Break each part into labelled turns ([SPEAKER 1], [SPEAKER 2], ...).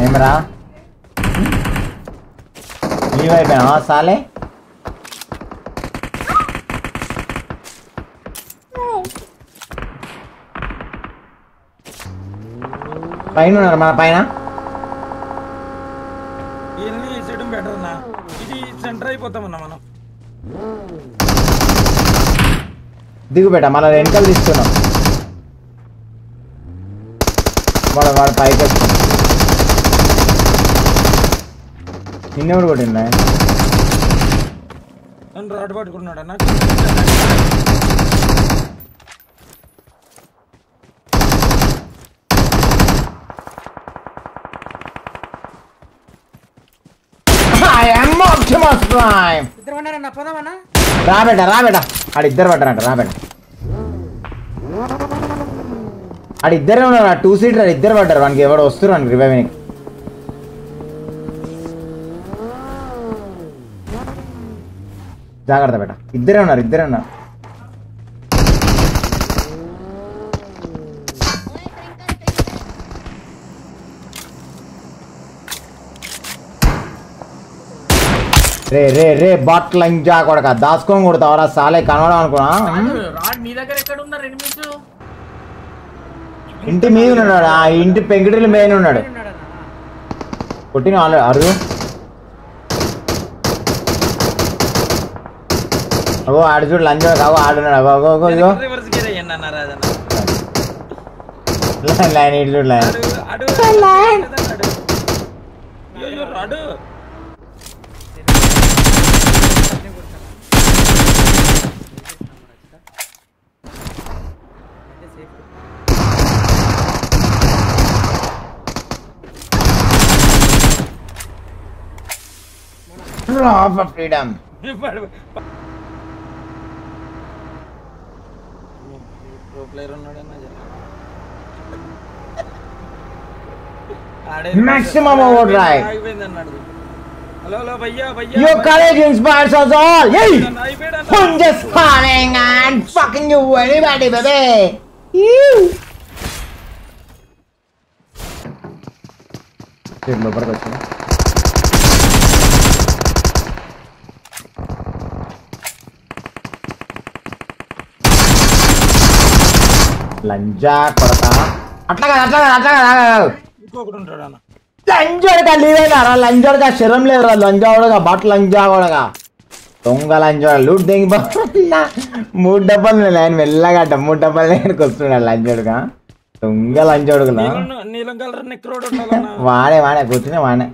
[SPEAKER 1] ఏమరా లీవ్ అయిపోయినా సాలే పైన ఉన్నారు మన పైన
[SPEAKER 2] సెంటర్ అయిపోతామన్నా మనం
[SPEAKER 1] దిగు బేట మళ్ళీ వెనకాల తీసుకున్నాం వాడు పైకి వచ్చాం నిన్నెవడు కొట్టిందా
[SPEAKER 2] రాడ్ పట్టుకున్నాడు అన్న
[SPEAKER 1] రాబేట ఆడిద్దరు పడ్డారంట రాబేట ఆడిద్దరే ఉన్నారు 2 సీటర్ ఇద్దరు పడ్డారు వానికి ఎవడు వస్తున్నారు రివైవింగ్ జాగ్రత్త బేట ఇద్దరే ఉన్నారు రే రే రే బాట్ల ఇంజా కొడక దాచుకొని కొడతావరా సాలే కనవడం అనుకున్నా ఇంటి మీద ఉన్నాడు ఆ ఇంటి పెంకిటిల మీద ఉన్నాడు కొట్టిన వాళ్ళు అరుగు అగో ఆడు చూడు లంచ్ కావు ఆడున్నాడు అగో ఇగో లైన్ ఇటు చూడు line freedom maximum overdrive. Your courage inspires us all. Hey, I'm just calling and fucking you everybody, baby. లంజా కొడతా అట్లా కాదు లంజోడగా లీవేనారా లంజోడగా శరం లేదురా లంజావుడుగా బట్టలు లంజావుడుగా దొంగ లంజోడ లూట్ దింగి 3 డబ్బాలు లైన్ మెల్లగడ్డ 3 డబ్బాలు లైన్కి వస్తున్నాడు లంజోడుగా దొంగ లంజోడుగులా వాడే కూర్చునే వాడే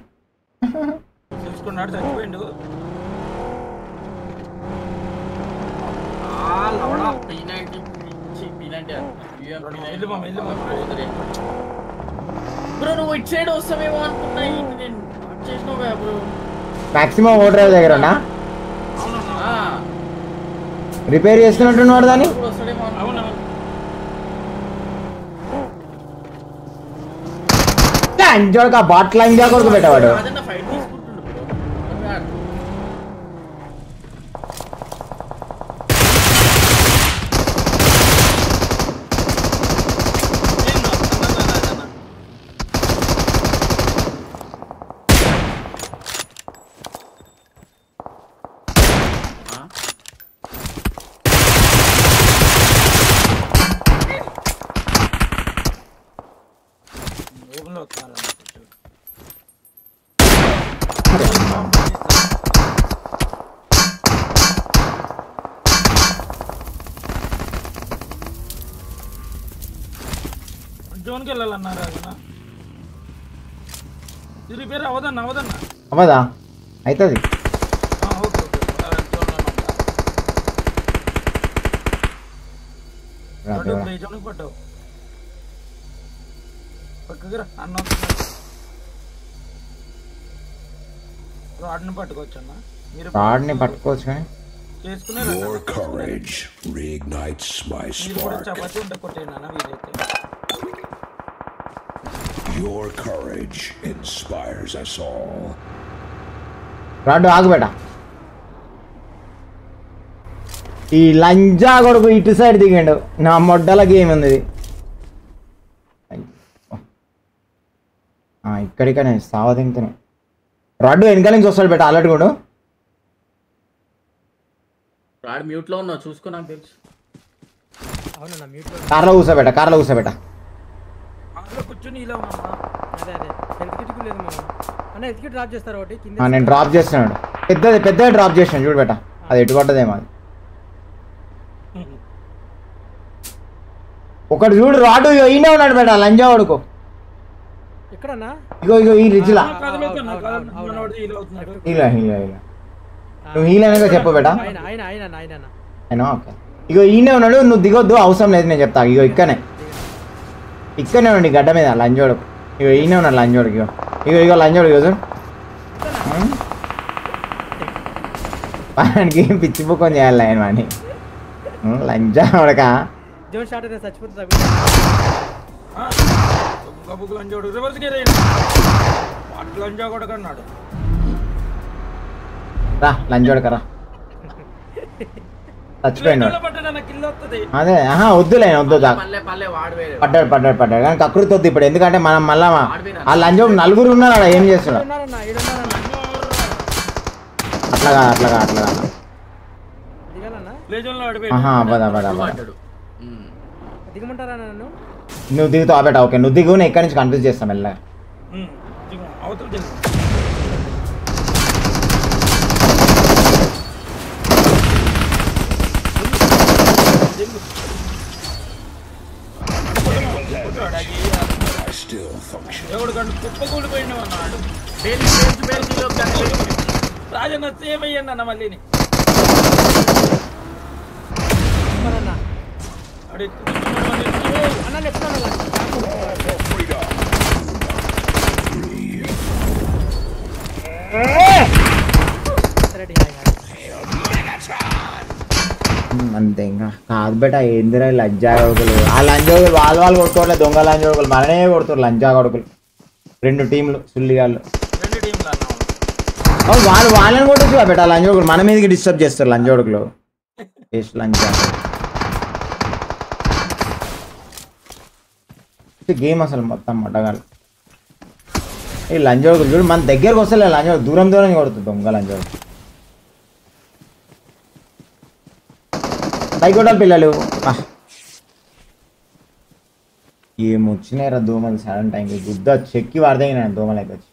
[SPEAKER 1] మాక్సిమం ఓ డ్రైవ్ దగ్గర ఉన్నా రిపేర్ చేస్తున్నట్టున్నాడు దాన్ని అంజోడుగా బాట్ల ఇంజా కొడుకు పెట్టావాడు
[SPEAKER 2] జోన్కి వెళ్ళాలన్నారా రిపేర్ అవదన్నా
[SPEAKER 1] అవదా అవుతుంది
[SPEAKER 2] పట్టావు పక్కకి అన్న రాడ్ని పట్టుకోవచ్చు అన్న మీరు
[SPEAKER 1] రాడ్ని పట్టుకోవచ్చు కానీ
[SPEAKER 3] Your courage reignites my spark. Your courage inspires us all.
[SPEAKER 1] రాడు ఆగు బేట ఈ లంజా కొడుకు ఇటు సైడ్ దిగాడు నా మొడ్డల గేమ్ ఉంది ఇది ఇక్కడికనే సావదింతనే రాడ్డు వెనకాల నుంచి వస్తాడు బెట అలర్ట్ కూడా
[SPEAKER 4] రాడ్ మ్యూట్ లో ఉన్నావు చూసుకో నాకు తెలుసు
[SPEAKER 5] అవునన్నా మ్యూట్ లో
[SPEAKER 1] కార్లో కూర్చోబెట్ట
[SPEAKER 2] అందులో కూర్చొని ఇలా ఉన్నా
[SPEAKER 5] అదే హెల్త్ కిట్ లేదు మనం అన్న హెల్త్ కిట్ డ్రాప్ చేస్తారు ఒకటి కింద
[SPEAKER 1] నేను డ్రాప్ చేస్తున్నాడు పెద్దగా డ్రాప్ చేసినాడు చూడు బెట అది ఎటు పడ్డదేమో అది ఒకటి చూడు రాడు ఈయనే ఉన్నాడు బెట లంజా వాడుకో
[SPEAKER 5] ఎక్కడన్నా
[SPEAKER 1] ఇగో ఈ రిజ్లా హీలా నువ్వు హీల్ అనేది చెప్పు బెట
[SPEAKER 5] ఆయన
[SPEAKER 1] ఓకే ఇగో ఈయనే ఉన్నాడు నువ్వు దిగొద్దు అవసరం లేదు నేను చెప్తా ఇగో ఇక్కడనే ఉండి గడ్డ మీద లంజోడు ఇగో ఈయనే ఉన్నాడు లంజోడుకి ఇగో లంజోడు ఇగో చూడు వానికి పిచ్చి పుక్కొని చేయాలి ఆయన వాడిని లంజా వాడక
[SPEAKER 5] జోన్ షాట్ అయితే చచ్చిపోతుంది
[SPEAKER 2] గబుకు లంజోడు రివర్స్ గేర్ లంజా కూడా కన్నాడు
[SPEAKER 1] రా లంజోడకరా చచ్చిపోయిండు అదే వద్దులే వద్దు పడ్డాడు కానీ కకృతి వద్దు ఇప్పుడు ఎందుకంటే మనం మళ్ళా ఆ లంజోడు నలుగురు ఉన్నారు ఏం చేస్తున్నాడు అట్లాగా
[SPEAKER 5] దిగమంటారా నన్ను
[SPEAKER 1] నువ్వు దిగుతావు ఆపేట ఓకే నువ్వు దిగు నేను ఎక్కడి నుంచి కన్ఫ్యూజ్ చేస్తాను మెల్లగా
[SPEAKER 2] ఎవడు గంట కుప్పకూలిపోయిన అన్నాడు రాజన్న సేమ్ అయ్యండి అన్న మళ్ళీ
[SPEAKER 1] అంతే ఇంకా కాదు బెట ఏందిరా లంజా కొడుకులు ఆ లంజా కొడుకులు వాళ్ళు కొట్టుకోవట్లేదు దొంగ లంజా కొడుకులు మననే కొడుతారు లంజా కొడుకులు 2 టీంలు సుల్లిగాళ్ళు వాళ్ళని కొట్టచ్చు బెట లంజా కొడుకులు మన మీదకి డిస్టర్బ్ చేస్తారు లంజా కొడుకులు లంజా గేమ్ అసలు మొత్తం మటగాలు ఈ లంజా కొడుకులు చూడు మన దగ్గరకు వస్తలే లంజా దూరం కొడుతుంది దొంగ లంజా కొడుకు పైకొట్టాలి పిల్లలు ఏమొచ్చినాయిరా దోమలు సడన్ టైంకి గుద్ద చెక్కి వాడదగిన దోమలు అయితే వచ్చి